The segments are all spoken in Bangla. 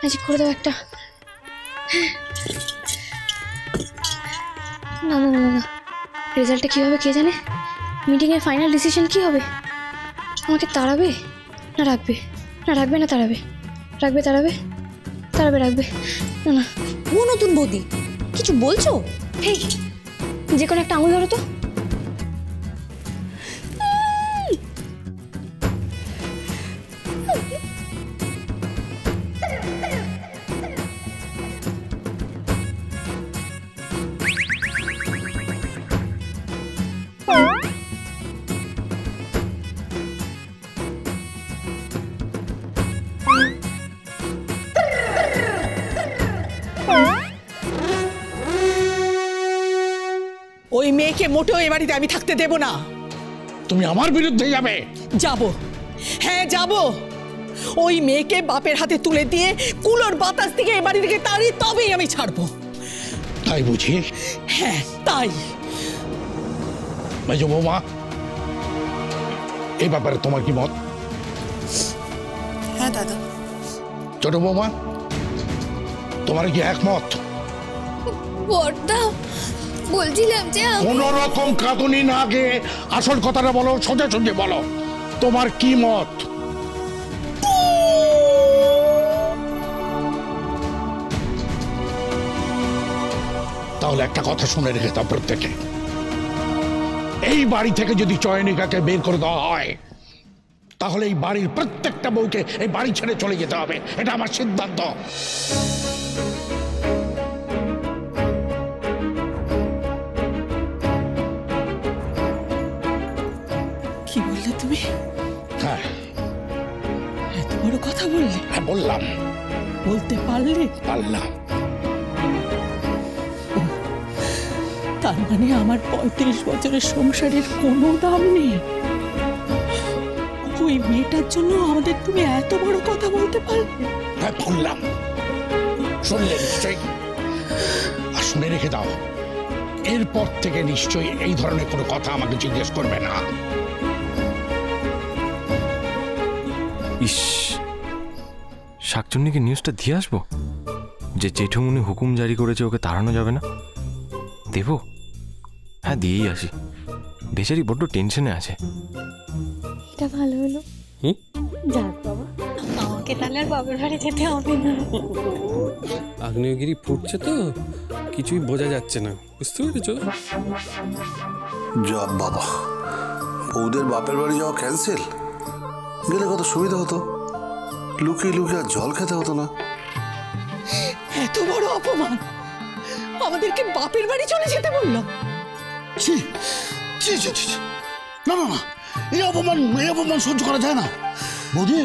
ম্যাজিক করে দাও একটা। না না না না, রেজাল্টটা কী হবে কে জানে। মিটিংয়ের ফাইনাল ডিসিশন কী হবে? আমাকে তাড়াবে না রাখবে? না রাখবে না তাড়াবে? রাখবে তাড়াবে? তাড়াবে রাখবে? না না। ও নতুন বৌদি কিছু বলছো? হেই, যে কোনো একটা আঙুল ধরো তো। ওই মেয়েকে মোটেও এ বাড়িতে আমি থাকতে দেব না। তুমি আমার বিরুদ্ধে যাবে? যাব, হ্যাঁ যাব। ওই মেয়েকে বাপের হাতে তুলে দিয়ে কুলোর বাতাস থেকে এ বাড়ি থেকে তাড়ি তবেই আমি ছাড়বো। তাই বুঝি? হ্যাঁ তাই। মেজো বৌমা, এই ব্যাপারে তোমার কি মত? হ্যাঁ দাদা। ছোট বৌমা, তোমার কি একমত? বড়দা, বলছিলাম যে কোন রকম কাঁদুনি না গিয়ে আসল কথাটা বলো, সোজা সোজা বলো, তোমার কি মত? তাহলে একটা কথা শুনে রেখে দাও প্রত্যেকে, এই বাড়ি থেকে যদি চয়নিকাকে বের করে দেওয়া হয় তাহলে এই বাড়ির প্রত্যেকটা বউকে এই বাড়ি ছেড়ে চলে যেতে হবে, এটা আমার সিদ্ধান্ত। কি বললে তুমি? হ্যাঁ, এত বড় কথা বললে? হ্যাঁ বললাম। বলতে পারলে? পারলাম। তার মানে আমার 35 বছরের সংসারের কোনো দাম নেই? ওই মেয়েটার জন্য আমাদের তুমি এত বড় কথা বলতে পারলে? হ্যাঁ বললাম, শুনলে নিশ্চয়ই। আর শুনে রেখে দাও, এরপর থেকে নিশ্চয়ই এই ধরনের কোনো কথা আমাকে জিজ্ঞেস করবে না। ইস, শাকচুন্নিকে নিউজটা দিয়ে আসবো যে জেঠুমুনি হুকুম জারি করেছে ওকে তাড়ানো যাবে না। দেব? হ্যাঁ দিয়েই আসি, বেচারি বড্ড টেনশনে আছে। এটা ভালো হলো। যাক বাবা, আমাকে তাহলে আর বাবার বাড়ি যেতে হবে না। আগ্নেয়গিরি ফুটছে তো কিছুই বোঝা যাচ্ছে না, বুঝতে পেরেছো? যা বাবা, বউদের বাপের বাড়ি যাওয়া ক্যান্সেল। গেলে কত সুবিধা হতো, লুকিয়ে লুকিয়ে আর জল খেতে হতো না। এত বড় অপমান, আমাদেরকে বাপের বাড়ি চলে যেতে বললো। ছি ছি ছি ছি, না না না, এই অপমান সহ্য করা যায় না। বৌদি,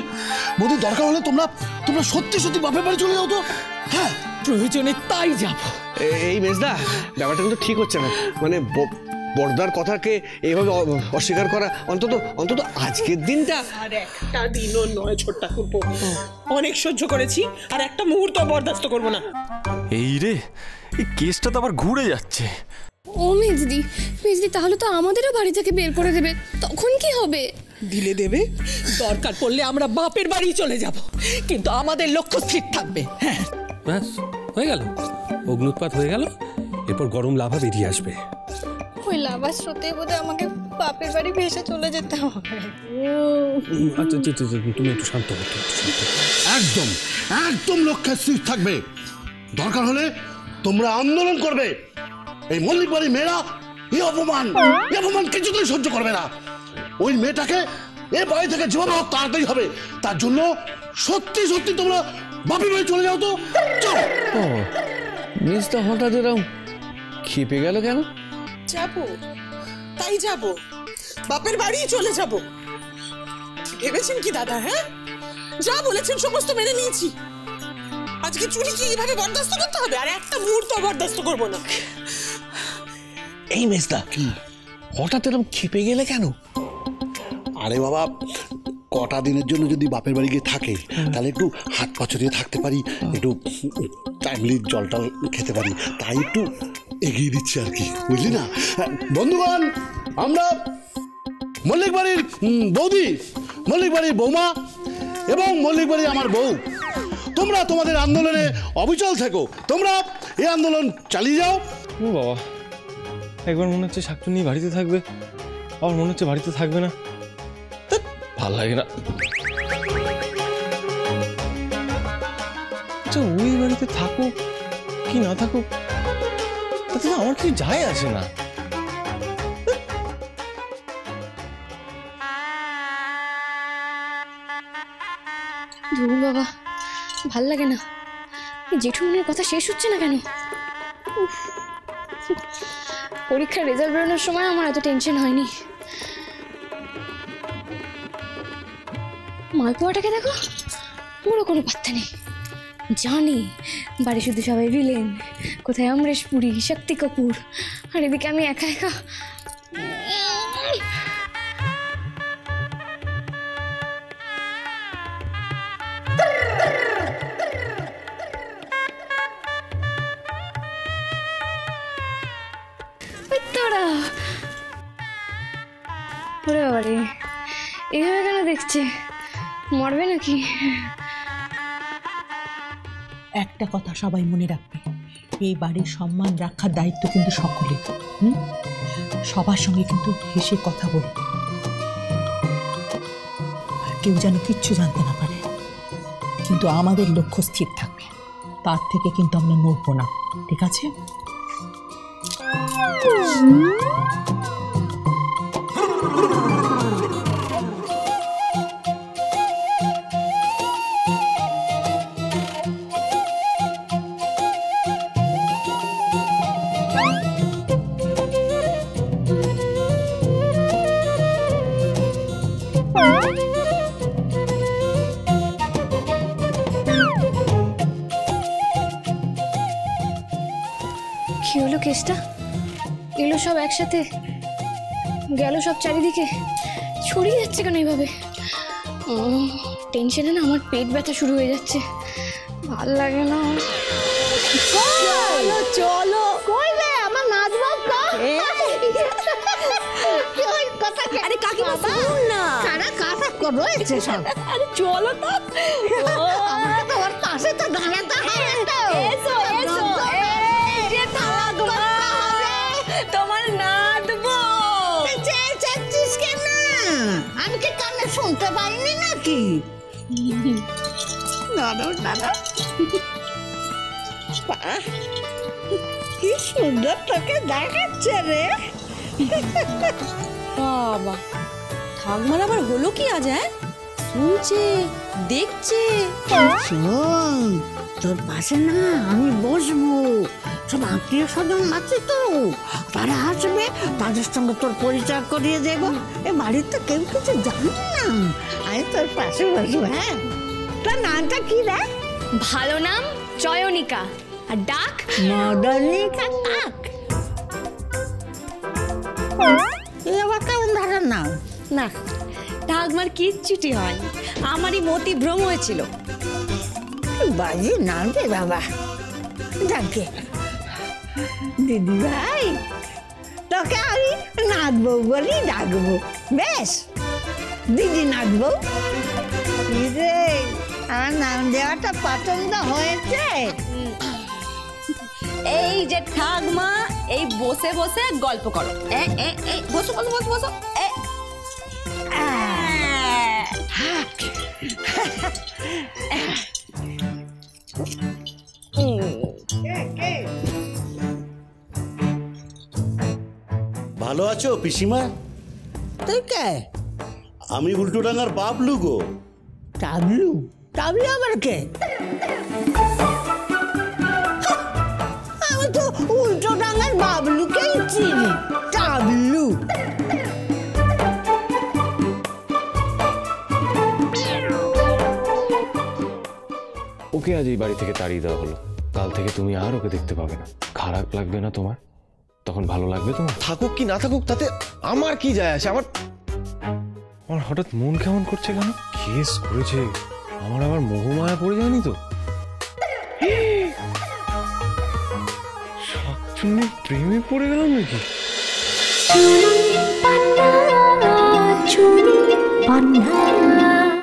দরকার হলে তোমরা সত্যি সত্যি বাপের বাড়ি চলে যাও তো। হ্যাঁ প্রয়োজনে তাই যাব। এই মেজদা, ব্যাপারটা কিন্তু ঠিক হচ্ছে না। মানে বড়দার কথাকে এইভাবে অস্বীকার করা, অন্তত আজকের দিনটা। আর একটা দিনও নয় ছোট্ট ঠাকুরপো, অনেক সহ্য করেছি, আর একটা মুহূর্ত বরদাস্ত করবো না। এই রে, এই কেসটা তো আবার ঘুরে যাচ্ছে। ও মেজদি, তাহলে তো আমাদেরও বাড়ি থেকে বের করে দেবে, তখন কি হবে? দিলে দেবে, দরকার পড়লে আমরা বাপের বাড়ি চলে যাব, কিন্তু আমাদের লক্ষ্য স্থির থাকবে। হ্যাঁ ব্যাস হয়ে গেল, অগ্নুৎপাত হয়ে গেল, এরপর গরম লাভা বেরিয়ে আসবে। ওই লাভার স্রোতে বোধহয় আমাকে বাপের বাড়ি ভেসে চলে যেতে হবে। আচ্ছা তুমি একটু শান্ত হতো। একদম একদম লক্ষ্যে স্থির থাকবে। দরকার হলে তোমরা আন্দোলন করবে। এই মল্লিক বাড়ির মেয়েরা এই অপমান কিছুতেই সহ্য করবে না। ওই মেয়েটাকে এই বাড়ি থেকে যেভাবে হোক তাড়াতাড়ি হবে। তার জন্য সত্যি সত্যি তোমরা বাপের বাড়ি চলে যাও তো। চলো। মেজদা হঠাৎ এরকম খেপে গেল কেন? যাবো, তাই যাব, বাপের বাড়ি চলে যাব। ভেবেছেন কি দাদা? হ্যাঁ, যা বলেছেন সমস্ত মেনে নিয়েছি। আজকে চুরি কি এইভাবে বরদাস্ত করতে হবে? আর একটা মুহূর্ত বরদাস্ত করবো না। এই মেজদা, হঠাৎ এরকম খেপে গেলে কেন? আরে বাবা, কটা দিনের জন্য যদি বাপের বাড়ি গিয়ে থাকে তাহলে একটু হাত পা ছড়িয়ে থাকতে পারি, একটু টাইমলি জলটা খেতে পারি, তাই একটু এগিয়ে দিচ্ছি আর কি, বুঝলি না? বন্ধুগণ, আমরা মল্লিক বাড়ির বৌদি, মল্লিক বাড়ির বৌমা এবং মল্লিক বাড়ির আমার বউ তোমরা তোমাদের আন্দোলনে অবিচল থেকো, তোমরা এই আন্দোলন চালিয়ে যাও। ও বাবা, একবার মনে হচ্ছে শাকচুন্নি বাড়িতে থাকবে, আবার মনে হচ্ছে বাড়িতে থাকবে না। ভাল লাগে না। আচ্ছা, ওই বাড়িতে থাকুক কি না থাকুক তাতে তো আমার কিছু যায় আসে না। ধুর বাবা, ভাল লাগে না। জেঠুমনির কথা শেষ হচ্ছে না কেন? উফ, পরীক্ষার রেজাল্ট বেরোনোর সময় আমার এত টেনশন হয়নি। মালপোয়াটাকে দেখো, পুরো কোনো পাত্তা নেই। জানি বাড়ি শুধু সবাই রিলেন, কোথায় অমরেশ পুরী, শক্তি কাপুর, আর এদিকে আমি একা একা। ওরে বাবারে, এইভাবে কেন দেখছে? মরবে নাকি? একটা কথা সবাই মনে রাখবে, এই বাড়ির সম্মান রক্ষার দায়িত্ব কিন্তু সকলের। সবার সঙ্গে কিন্তু হেসে কথা বলবে, আর কেউ যেন কিচ্ছু জানতে না পারে। কিন্তু আমাদের লক্ষ্য স্থির থাকবে, তার থেকে কিন্তু আমরা নড়বো না, ঠিক আছে? কি হলো কেসটা? এলো সব একসাথে, গেল সব চারিদিকে, ছড়িয়ে যাচ্ছে কেন এইভাবে? টেনশনে না আমার পেট ব্যথা শুরু হয়ে যাচ্ছে, ভাল লাগে না। চলো চলো, কই রে আমার নাচ বাবা? আরে কাকিমা শুনুন না, কারা কারা রয়েছে সব। আরে চলো তো, আমাকে তো ওর পাশে তো দাঁড়াতে হবে তো। এসো এসো, এই যে থাকবা তোমার নাচবো। চেঁচাচ্ছিস কেন? আমি কি কানে শুনতে পাইনি নাকি? দাদা দাদা, কি সুন্দর তোকে দেখাচ্ছে রে। বাবা, ঠাকমার আবার হলো কি আজ? শুনছে, দেখছে। শোন, তোর পাশে না আমি বসবো, সব আত্মীয় স্বজন আছে তো, তারা আসবে, তাদের সঙ্গে তোর পরিচয় করিয়ে দেব। এ বাড়িতে কেউ কিছু জানে না, আমি তোর পাশে বসবো। হ্যাঁ, তোর নামটা কি রে? ভালো নাম চয়নিকা, আর ডাক মদনিকা কাক। এ আবার কেমন ধরার নাম? না, ঠাকমার কিচ্ছুটি হয়নি, আমারই মতি ভ্রম হয়েছিল। বাজি নাম রে বাবা। যাকে দিদি ভাই, তোকে আমি নাচবো বলি ডাকবো। বেশ, দিদি নাচবো। রে, আমার নাম দেওয়াটা পছন্দ হয়েছে। এই যে ঠাকমা, এই বসে বসে গল্প করো। বসো বসো বসো বসো। ভালো আছো পিসিমা? তুই কে? আমি উল্টোডাঙ্গার বাবলু গো। টাবলু? টাবলু আবার কে? আমি তো উল্টো ডাঙ্গার বাবলুকেই চিনি। টাবলু? ওকে আজ এই বাড়ি থেকে তাড়িয়ে দেওয়া হলো, কাল থেকে তুমি আর ওকে দেখতে পাবে না। খারাপ লাগবে না তোমার? তখন ভালো লাগবে তোমার? থাকুক কি না থাকুক তাতে আমার কি যায় আসে? আমার হঠাৎ মন কেমন করছে কেন? কেস করেছে, আমার আবার মোহমায়া পড়ে যায়নি তো? শাকচুন্নি প্রেমে পড়ে গেলাম নাকি? চুনি পান্না